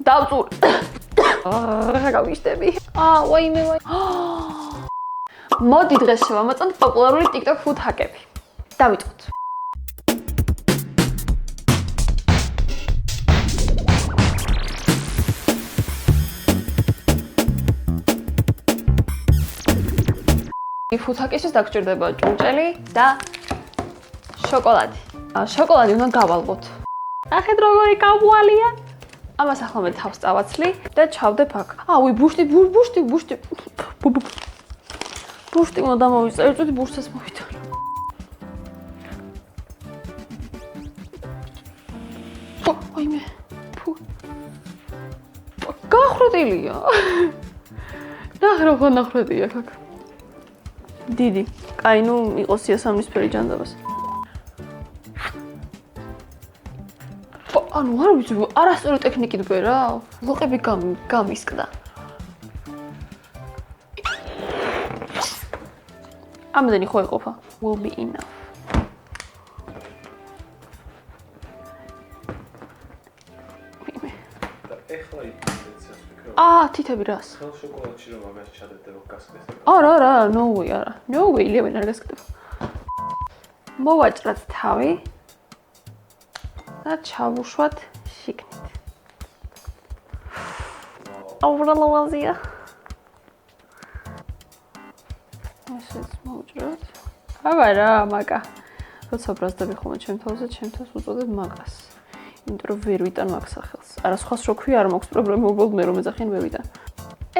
დავწურ. რა გავიშტები? ვაიმე. მოდი დღეს შევამოწმოთ პოპულარული TikTok food hack-ები. დავიწყოთ. food hack-ისთვის დაგჭირდება ჭურჭელი და შოკოლადი. შოკოლადი უნდა გავალბოთ. ნახეთ როგორი კაბუალია. ამას ახლა მე თავს წავაცლი და ჩავდებ აქ. ბუშტი. ბუშტი უნდა დამოვიწე, ერთად ბუშტს მოვიტანო. ვაიმე. გახროდილია. ნახროდია აქ. დიდი. კაი, ნუ იყოს იასამნისფერი ჯანდაბას. არ ვიცი, არასწორი ტექნიკით ბერა. ლოყები გამისკდა. ამდენი ხო იყოფა. Will be enough. თითები რას? ხელ შოკოლადში რომ ამას ჩადედება გასკდეს. არა, no way, არა. No way, ლევენ არ გასკდება. მოვაჭრათ თავი. და ჩავუშვათ შიგნით. აუბრალავაზია. ესეც მოვჭრათ. რა, მაგა. როცა ბრაზდები ხოლმე ჩემ თავზე, ჩემ თავს უწოდებ მაგას. იმიტომ რომ ვერ ვიტან მაგ სახელს. არა სხვას რო ქვია, არ მაქვს პრობლემა, უბრალოდ მე რომ ეძახიან ვერ ვიტან.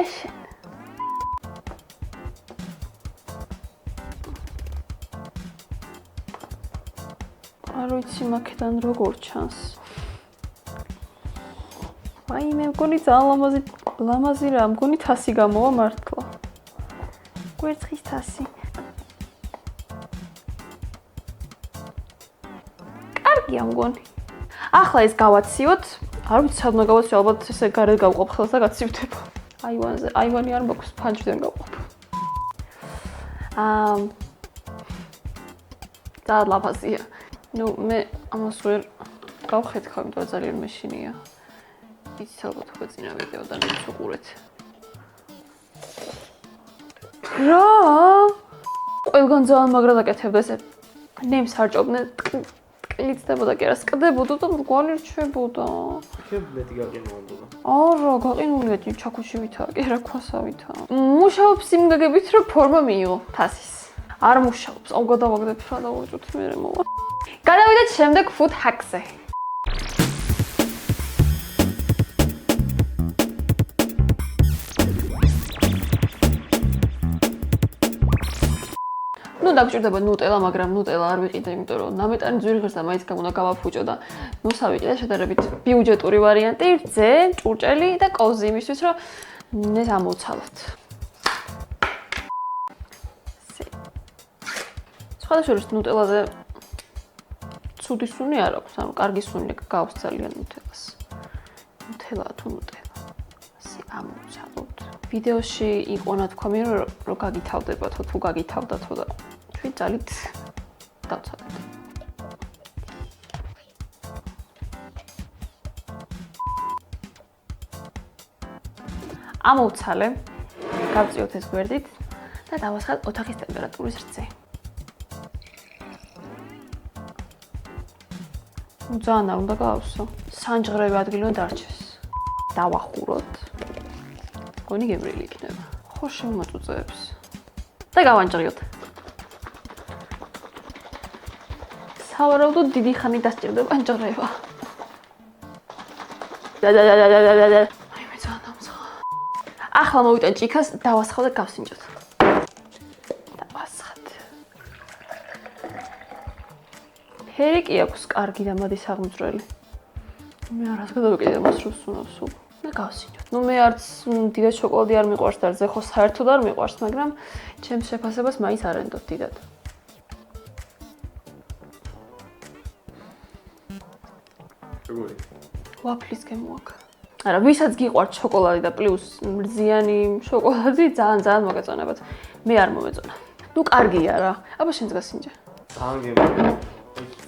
ეშენ. არ ვიცი მაქედან როგორ ჩანს. ვაიმე, მგონი ძალიან ლამაზი რა, მგონი თასი გამოვა მართლა. კვერცხის თასი. კარგია მგონი. ახლა ეს გავაციოთ. არ ვიცი სად უნდა გავაციო, ალბათ ესე გარეთ გავყოფ ხელს და გაცივდება. აივანი არ მაქვს, ფანჯრიდან გავყოფ. და ლამაზია. მე ამას ვერ გავხედავ, იმიტომ რომ ძალიან მეშინია. იცით ალბათ უკვე წინა ვიდეოდან ვიყურეთ. რა? ყველგან ძალიან მაგრა დაკეთებდა ესე. ნემს არ ჭობდნენ, ტკილიცდებოდა კი არა, სკდებოდა და მრგვალი რჩებოდა. მეტი გაყინულობდა. არა, გაყინულია ჩაქუჩივითაა, კი არა, ქვასავითაა. მუშაობს იმ გაგებით, რომ ფორმა მიიღო თასის. არ მუშაობს, გადავაგდებ რა დავუჭოთ მე მოვა. გადავიდეთ შემდეგ food hack-ზე. დაგჭირდება ნუტელა, მაგრამ ნუტელა არ ვიყიდე, იმიტომ რომ ნამეტანი ძვირი ღირს და მაინც უნდა გავაფუჭო და ვავიყიდე შედარებით ბიუჯეტური ვარიანტი, რძე, ჭურჭელი და კოზი იმისთვის, რომ ეს ამოვცალოთ. სხვადასხვა ნუტელაზე ცუდი სუნი არ აქვს, ანუ კარგი სუნი გავს ძალიან ნუტელას. ნუტელა თუ ნუტელა. ასე ამოვცალოთ. ვიდეოში იყო ნათქვამი, რომ გაგითავდებათო თუ გაგითავდათო და თქვი ძალით დავცადეთ. ამოვცალე, გავწიოთ ეს გვერდით და დავასხათ ოთახის ტემპერატურის რძე. ძალიან არ უნდა გავავსო. სანჯღრები ადგილი უნდა დარჩეს. დავახუროთ. გონი გემრიელი იქნება. ხო შევმოწუწეებს. და გავანჯღიოთ. სავარაუდოდ დიდი ხანი დასჭირდება ანჯღრება. აი მე ძალიან დამცხა. ახლა მოვიტან ჭიქას, დავასხავ და გავსინჯოთ. დავასხათ. ფერი კი აქვს კარგი და მადი საღმძვრელი. მე არას გადავიკიდე მას რომ სუნავს. და გავსინჯოთ. მე არც დიდად შოკოლადი არ მიყვარს და რძე ხო საერთოდ არ მიყვარს, მაგრამ ჩემს შეფასებას მაინც არ ენდოთ დიდად. როგორი? ვაფლის გემოაქ. არა, ვისაც გიყვართ შოკოლადი და პლუს მრზიანი შოკოლადი, ძალიან მოგეწონებათ. მე არ მომეწონა. კარგია რა. აბა შენც გასინჯე. ძალიან გემრიელი.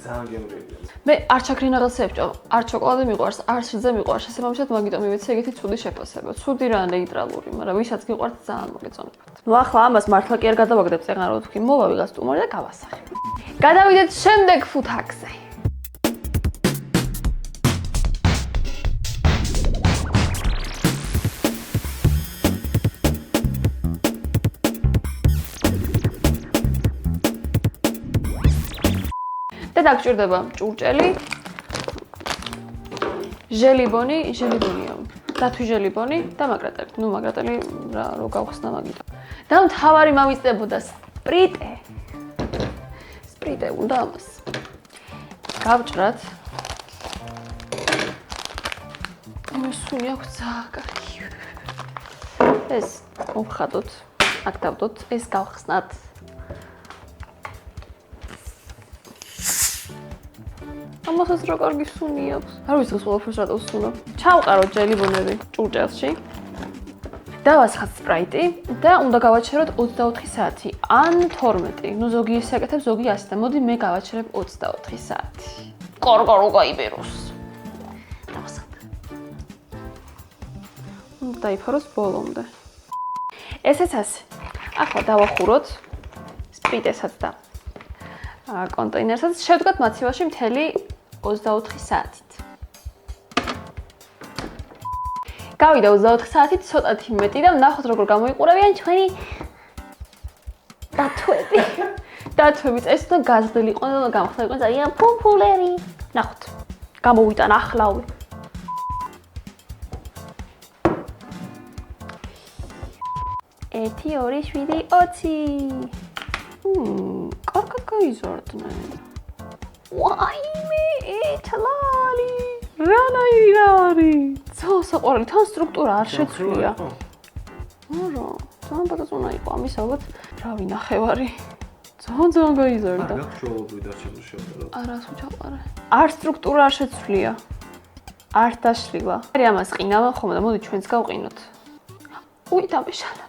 ძალიან გემრიელია. მე არ ჩაქრინა რაღაცა ებჭო, არ შოკოლადე მიყვარს, არ შიძე მიყვარს, შესაბამისად მაგიტომ მივეცე ეგეთი ცუდი შეფასება. ცუდი რა ნეიტრალური, მაგრამ ვისაც გიყვართ ძალიან მოგეწონებათ. ნუ ახლა ამას მართლა კი არ გადავაგდებ წეგან რო თქვი, მოვა ვიღაც სტუმარი და გავასახე. გადავიდეთ შემდეგ ფუთაკზე. და დაგჭირდება ჭურჭელი, ჟელიბონია, დათვი ჟელიბონი და მაგრატელი. ნუ მაგრატელი რა რო გავხსნა მაგითო. და მთავარი მავიწდებოდა სპრიტე. სპრიტე უნდა ამას. გავჭრათ. ამისუნი აქვს ზაკარი. ეს მოვხადოთ, აქ დავდოთ, ეს გავხსნათ. ამასაც რა კარგი სუნი აქვს. არ ვიცი ყველაფერს რატო სუნო. ჩავყაროთ ჟელიბონები ჭურჭელში. დავასხათ სპრაიტი და უნდა გავაჩეროთ 24 საათი ან 12. ნუ ზოგი ისე აკეთებს, ზოგი ასე და მოდი მე გავაჩერებ 24 საათი. კორკორო გაიბეროს. დავასხათ. დაიფაროს ბოლომდე. ესეც ასე. ახლა დავახუროთ სპრიტესაც და კონტეინერსაც შევდგათ მაცივაში მთელი 24 საათით. გავიდა 24 საათით, ცოტათი მეტი და ვნახოთ როგორ გამოიყურავიან ჩვენი დათვები. დათვებიც ეს უნდა გაზრდილი იყო და გამხდა იყო ძალიან ფუფულერი. ნახოთ. გამოვიტან ახლავე. ერთი, ორი, 7, 20. კარგად გაიზარდნენ. ვაიმე, ეთლალი. რანაირი არის? საყვარელი, თან სტრუქტურა არ შეცვლია. არა, ძალიან პატაწონა იყო ამის ალბათ. რავი, ნახევარი. ძალიან გაიზარდა. არ გახშოვობდი და შემოშევდა. არა, სულ ჩაყარა. არ სტრუქტურა არ შეცვლია. არ დაშლილა. მე ამას ყინავ ხომ და მოდი ჩვენც გავყინოთ. უი, დამეშალა.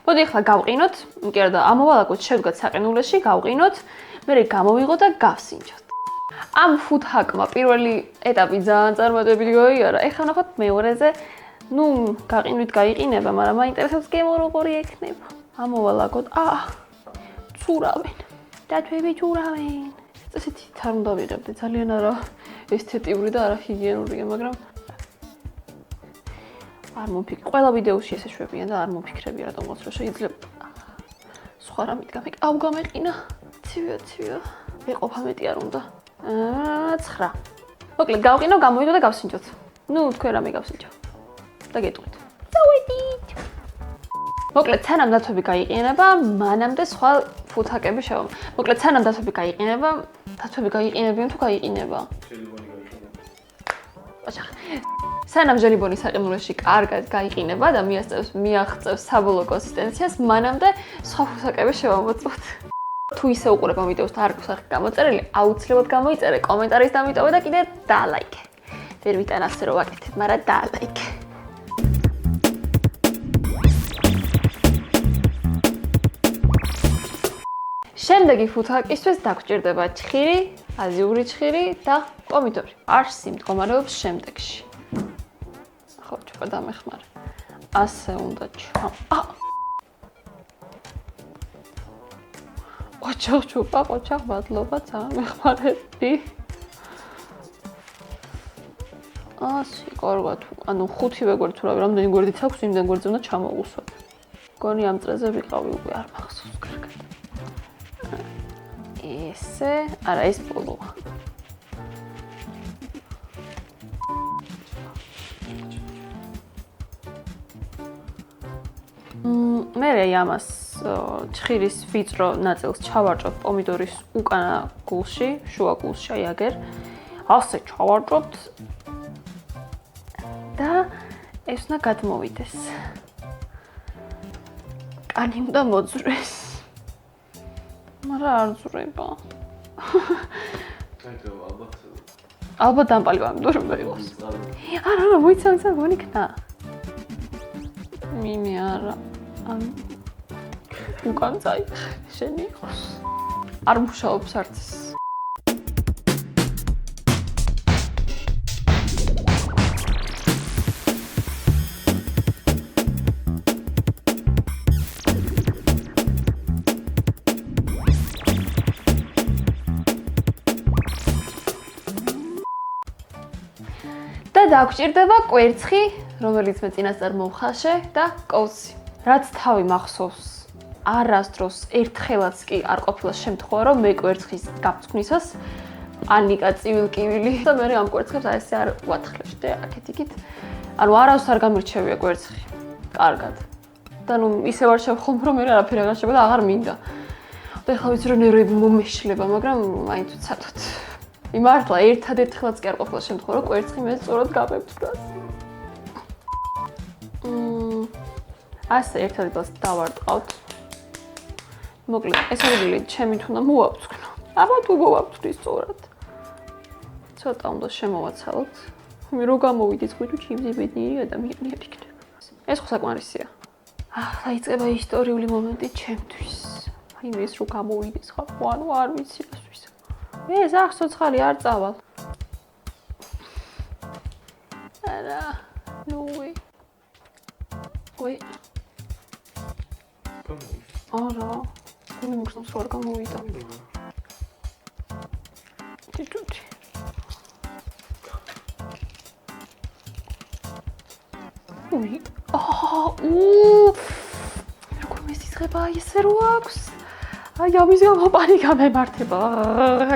მოდი ახლა გავყინოთ, კი არა და ამოვალაგოთ, შევდგათ საყინულეში, გავყინოთ, მე გამოვიღოთ და გავსინჯოთ. ამ ფუთჰაკმა პირველი ეტაპი ძალიან წარმატებული გაიარა. ეხლა ნახოთ მეორეზე, ნუ გაყინვით გაიყინება, მაგრამ მაინტერესებს გემო როგორი ექნება. ამოვალაგოთ. ცურავენ. დათვები ცურავენ. ესეთი თარ უნდა ვიღებდე, ძალიან არა ესთეტიური და არა ჰიგიენურია, მაგრამ არ მომფიქრე. ყველა ვიდეოში ესე შვებიან და არ მომფიქრები რატომღაც რომ შეიძლება სხვა რამით გავგამეყინა. ცივია. ეყოფა მეტი არ უნდა. 9. მოკლედ გავყინო, გამოვიდო და გავსინჯოთ. ნუ თქვენ რამე გავსინჯო. და გეტყვით. წავედით. მოკლედ სანამ დათვები გაიყინება, მანამდე სხვა ფუთჰაკები შევამ. მოკლედ სანამ დათვები გაიყინება, დათვები გაიყინებიან თუ გაიყინება? ჟელიბონი გაიყინება. ოჩახ. სანამ ჟელიბონი საყინულეში კარგად გაიყინება და მიაღწევს საბოლოო კონსისტენციას, მანამდე სხვა ფუთჰაკები შევამოწმოთ. თუ ისე უყურებთ ვიდეოს და არ გვაქვს სახით გამოწერილი, აუცილებლად გამოიწერე, კომენტარის დამიტოვე და კიდე დაალაიქე. ვერ ვიტან ასე რომ ვაკეთებ, მაგრამ დაალაიქე. შემდეგი ფუთჰაკისთვის დაგჭირდება ჩხირი, აზიური ჩხირი და პომიდორი. არსი მდგომარეობს შემდეგში. ხო, ჩუპა დამეხმარე. ასე უნდა ოჩახ, მადლობა, ძალიან მეხმარები. ასე, კარგად. ანუ 5 ვეგორი თუ რამდენი გვერდიც აქვს, იმდენ გვერდზე უნდა ჩამოვუსვათ. მგონი ამ წრეზე ვიყავი უკვე, არ მახსოვს კარგად. ესე, არა, ეს ბოლოა. მე ამას ჩხირის ვიწრო ნაწილს ჩავარჭობ პომიდორის უკანა გულში, შუა გულში, აი აგერ. ასე ჩავარჭობთ და ეს უნდა გადმოვიდეს. კანი უნდა მოძვრეს. მაგრამ არ ძვრება. ალბათ დამპალი ვამდურ უნდა იყოს. არა, მოიცა გონიქნა. მე არა. უკან წაი შენი იყოს. არ მუშაობს არც. დაგვჭირდება კვერცხი, რომელიც მე წინასწარ მოვხაშე და კოვცი. რაც თავი მახსოვს, არასდროს ერთხელაც კი არ ყოფილა შემთხვევა, რომ მე კვერცხის გაფრთხვნისას ანიკა ცივილკივილი და მე ამ კვერცხებს აი ესე არ ვათხლებდი აქეთ-იქით. ანუ არასდროს არ გამირჩევია კვერცხი. კარგად. და ნუ ისე ვარ შევხომ, რომ მე არაფერი აღარ შევა და აღარ მინდა. და ახლა ვიცი რომ ნერვები მომეშლება, მაგრამ მაინც ვცადოთ. იმართლა ერთადერთხელაც კი არ ყოფილა შემთხვევა, რომ კვერცხი მე სწორად გამებწვრას. ასე ერთადერთს დავარტყავთ. მოკლედ, ეს ადგილი ჩემი თუნდა მოვავწკნო. აბა თუ მოვავწკნი სწორად. ცოტა უნდა შემოვაცალოთ. მე რო გამოვიდეს ხვი თუ ჩემზე ბედნიერი ადამიანი არ იქნება. ეს ხო საკმარისია. ახლა იწყება ისტორიული მომენტი ჩემთვის. აი ეს რო გამოვიდეს ხო, ანუ არ ვიცი რასვის. ეს ახ ცოცხალი არ წავალ. არა, no way. Ой. არა, გული მოგწონს რომ არ გამოვიდა. ტიტუტი. ой, როგორ მესიცხება ესე რო აქვს. აი ამის გამო პანიკა მემართება.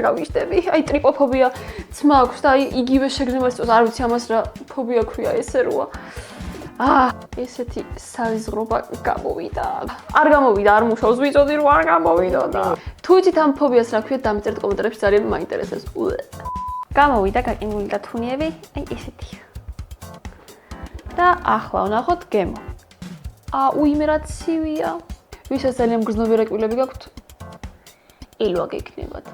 გავიშტები. აი ტრიპოფობია ძმა აქვს და აი იგივე შეგრძნებას წავს, არ ვიცი ამას რა ფობია ქვია ესე როა. ესეთი სავიზღრობა გამოვიდა. არ გამოვიდა, არ მუშაობს, ვიცოდი რომ არ გამოვიდა და თუ იცით ამ ფობიას რა ქვია, დამწერთ კომენტარებში, ძალიან მაინტერესებს. გამოვიდა გაკინული და თუნიები, აი ესეთი. და ახლა ვნახოთ გემო. უიმე რა ცივია. ვისაც ძალიან მგრძნობი რეკვილები გაქვთ, ელვა გეკნებათ.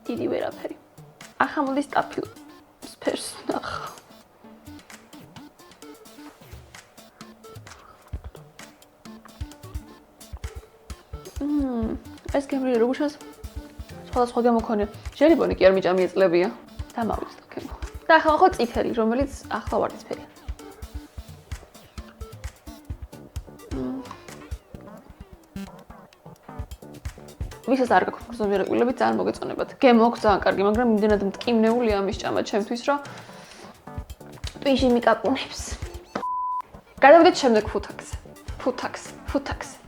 დიდი ვერაფერი. ახლა მოდი სტაფილ სფერს ვნახავ. ეს გემრიელი როგორ შევას? სხვადასხვა გემო მქონია. ჟელიბონი კი არ მიჭამია წლებია. დამავიწყდა გემო. და ახლა ხო წითელი, რომელიც ახლა ვარდისფერია. ვისაც არ გაქვთ მგრძნობი რეკვილები, ძალიან მოგეწონებათ. გემო აქვს ძალიან კარგი, მაგრამ იმდენად მტკივნეულია ამის ჭამა ჩემთვის, რომ ტვიში მიკაპუნებს. გადავიდეთ შემდეგ ფუთაკზე. ფუთაკზე.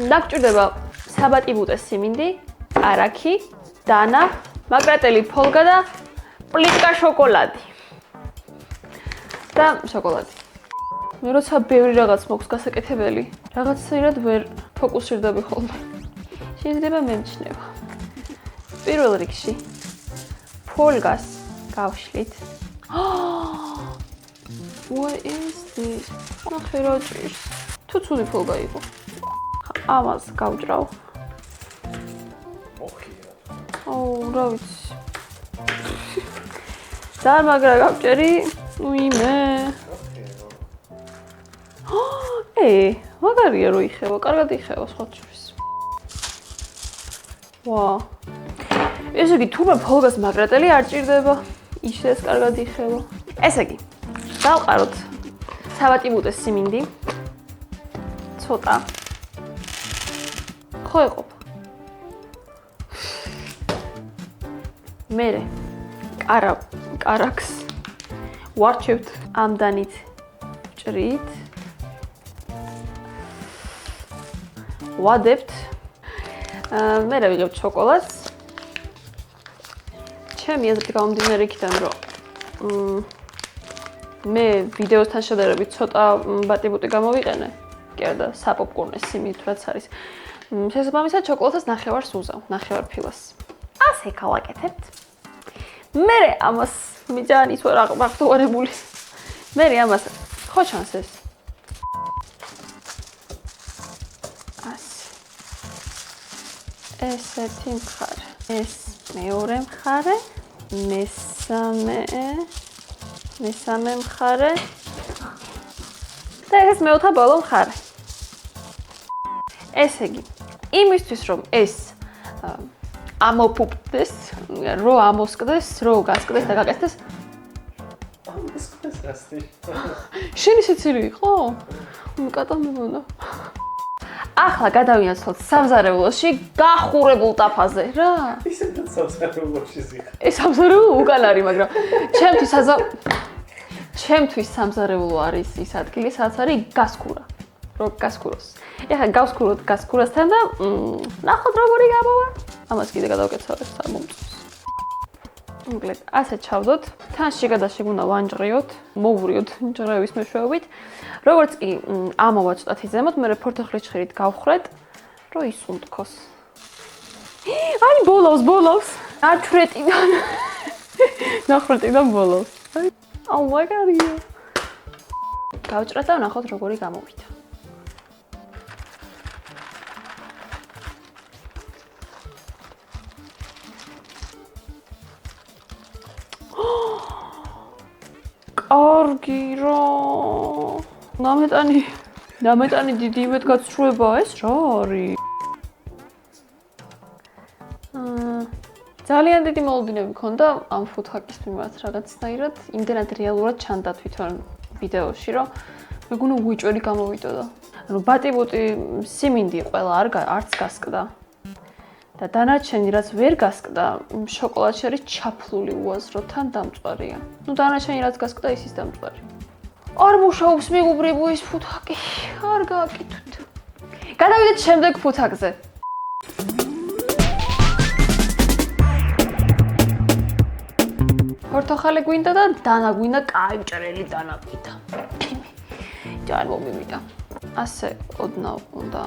დაგჭირდება საბატი ბუტეს სიმინდი, არაქი, დანა, მაკრატელი ფოლგა და პლიტკა შოკოლადი. და შოკოლადი. მე როცა ბევრი რაღაც მოქვს გასაკეთებელი, რაღაცაირად ვერ ფოკუსირდები ხოლმე. შეიძლება მემჩნევა. პირველ რიგში ფოლგას გავშლით. What is this? ნახე რა ჭირს. თუ ცუდი ფოლგა იყო. ამას გავჭრავ. რა ვიცი. დამაგრა გავჭერი. უიმე. მაგარია რო იხევა, კარგად იხევა სხვათვის. ვა. ესე იგი, თურმე ფოლგას მაკრატელი არ ჭირდება. ისეს კარგად იხევა. ესე იგი, დავყაროთ საბატი ბუტეს სიმინდი. ცოტა. ხო ეყოფა. მერე კარაქს ვარჩევთ ამდანით ჭრით. ვადებთ. მერე ვიღებთ შოკოლადს. ჩემი აზრით გამომდინარე იქიდან, რომ მე ვიდეოსთან შედარებით ცოტა ბატი-ბუტი გამოვიყენე. კი არა და საპოპკორნეს სიმინდით რაც არის. შესაბამისად შოკოლადს ნახევარს უზავ, ნახევარ ფილას. ასე გავაკეთებთ. მერე ამას მიჯანის ვარ აღმართოვარებული. მერე ამას ხო ჩანს ეს. ასე. ესეთი მხარე. ეს მეორე მხარე, მესამე მხარე და ეს მეოთხე ბოლო მხარე. ესე იგი, იმისთვის რომ ეს ამოფუპდეს, რო ამოსკდეს, რო გასკდეს და გაკეთდეს. ამოსკდეს ასეთი. შენი სიცილი იყო? კატამებონა. ახლა გადავინაცვლოთ სამზარეულოში გახურებულ ტაფაზე რა. ისედაც სამზარეულოში ზიხარ. ეს სამზარეულო უკან არის, მაგრამ ჩემთვის სამზარეულო არის ის ადგილი, სადაც არის გასკურა. რო გასკუროს. ეხლა გავსკუროთ გასკურასთან და ნახოთ როგორი გამოვა. ამას კიდე გადავკეთოთ სამომწოს. მოკლედ, ასე ჩავდოთ. თან შიგადაში უნდა ვანჭრიოთ, მოვვრიოთ ნჭრევის მეშვეობით. როგორც კი ამოვა ცოტათი ზემოთ, მე ფორთოხლის ჭხირით გავხრეთ, რომ ისუნთქოს. აი, ბოლავს. ნახრეტიდან. ნახრეტიდან ბოლავს. Oh my god. გავჭრათ და ვნახოთ როგორი გამოვიდა. კარგი რა. ნამეტანი დიდი იმედგაცრუება ეს რა არის? ძალიან დიდი მოლოდინები მქონდა ამ ფუთჰაკის მიმართ რაღაცნაირად, იმდენად რეალურად ჩანდა თვითონ ვიდეოში, რომ მეგონა უიჭველი გამოვიდოდა. ანუ ბატი-ბუტი სიმინდი ყველა არც გასკდა. და დანარჩენი რაც ვერ გასკდა, შოკოლადში არის ჩაფლული უაზროთან დამწვარია. ნუ დანარჩენი რაც გასკდა, ის დამწვარი. არ მუშაობს მეგობრებო ეს ფუთჰაკი. არ გააკეთოთ. გადავიდეთ შემდეგ ფუთჰაკზე. ფორთოხალი გვინდა და დანა გვინდა, კაი მჭრელი დანა გვინდა. ჯერ მომივიდა. ასე ოდნავ უნდა.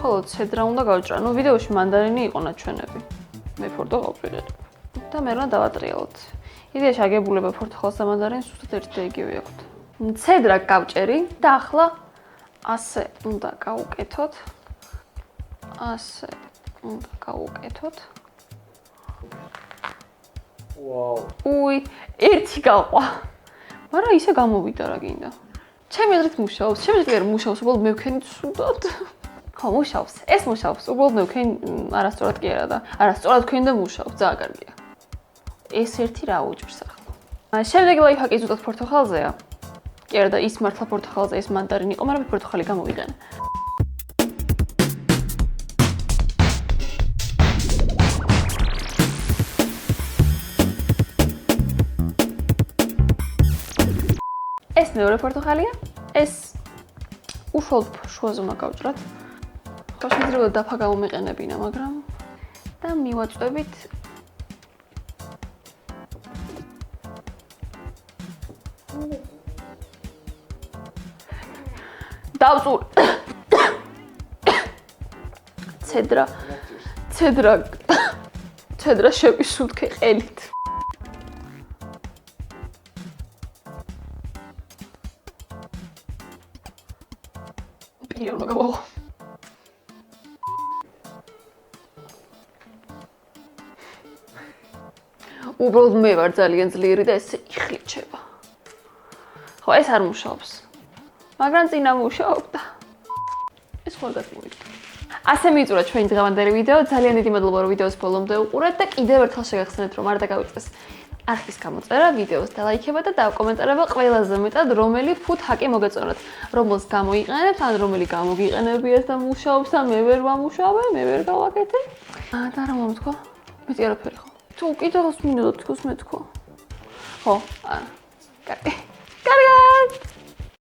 ხოლო ცედრა უნდა გავჭრა. ნუ ვიდეოში მანდარინი იყო ნაჩვენები. მე ფორთოხალს ვიღებ. და მე რა დავატრიალოთ. იდეაში აგებულება ფორთოხალს და მანდარინს უბრალოდ ერთი და იგივე აქვთ. ცედრა გავჭერი და ახლა ასე უნდა გავუკეთოთ. ვაუ. უი, ერთი გაყვა. მაგრამ ისე გამოვიდა რა გინდა. ჩემი აზრით მუშაობს. ჩემი აზრით არ მუშაობს, უბრალოდ მე ვქენი ცუდად. ხო, მუშაობს. ეს მუშაობს. უბრალოდ მე ვქენი არასწორად კი არა და არასწორად ვქენი და მუშაობს. ძალიან კარგია. ეს ერთი რა უჭირს ახლა. შემდეგი ლაიფჰაკი ზუსტად ფორთოხალზეა. კი არა და ის მართლა ფორთოხალზე ეს მანდარინი იყო, მაგრამ ფორთოხალი გამოვიყენე. ეს მეორე ფორთოხალია. ეს უშუალოდ შუაზე უნდა გავჭრათ. ხო, შეიძლება დაფა გამომიყენებინა, მაგრამ და მივაწვევით დავწურ. ცედრა შევისუნთქე ყელით. პირი უნდა გავაღო. უბრალოდ მე ვარ ძალიან ძლიერი და ეს იხლიჩება. ხო, ეს არ მუშაობს. მაგრამ წინა მუშაობდა. ეს ხوار გასმოვიდა. ასე მიწურა ჩვენი დღევანდელი ვიდეო. ძალიან დიდი მადლობა რომ ვიდეოს ბოლომდე უყურეთ და კიდევ ერთხელ შეგახსენეთ რომ არ დაგავიწყდეს არხის გამოწერა, ვიდეოს დალაიქება და დავკომენტარება ყველაზე მეტად რომელი ფუთჰაკი მოგეწონათ, რომელს გამოიყენებთ, ან რომელი გამოგიყენებიათ და მუშაობს და მე ვერ ვამუშავე, მე ვერ გავაკეთე. და რა მომთქვა? მეტი არაფერი ხო? თუ კიდევ 100 მინუტად თქოს მე თქვა. ხო, არა. კარგი.